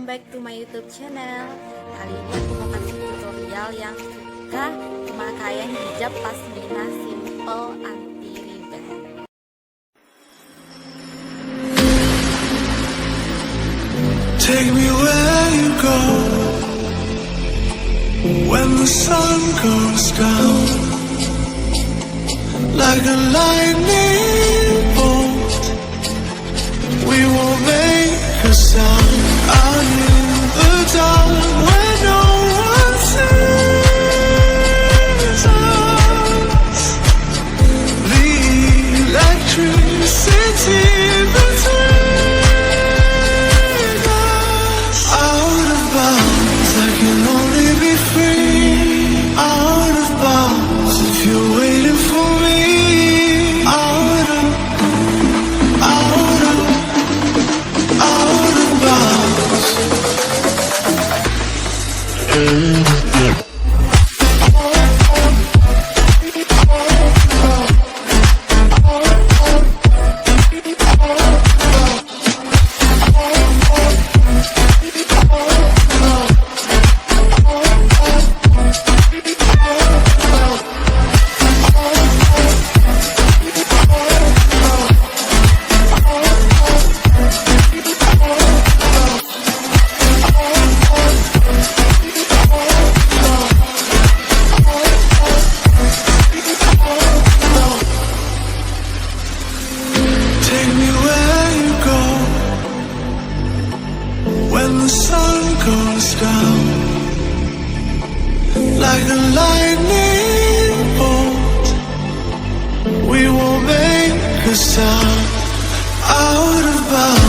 welcome back to my YouTube channel. Kali ini aku mau kasih tutorial yang suka pemakaian hijab pasmina simpel anti ribet. Take me where you go when the sun goes down, like a lightning bolt. We will make a sound out in the dark where no one sees us. The electricity between us. Out of bounds, I can only be free. Out of bounds, if you're waiting for me. Out of bounds. Take me where you go when the sun goes down, like a lightning bolt. We will make a sound out of bounds.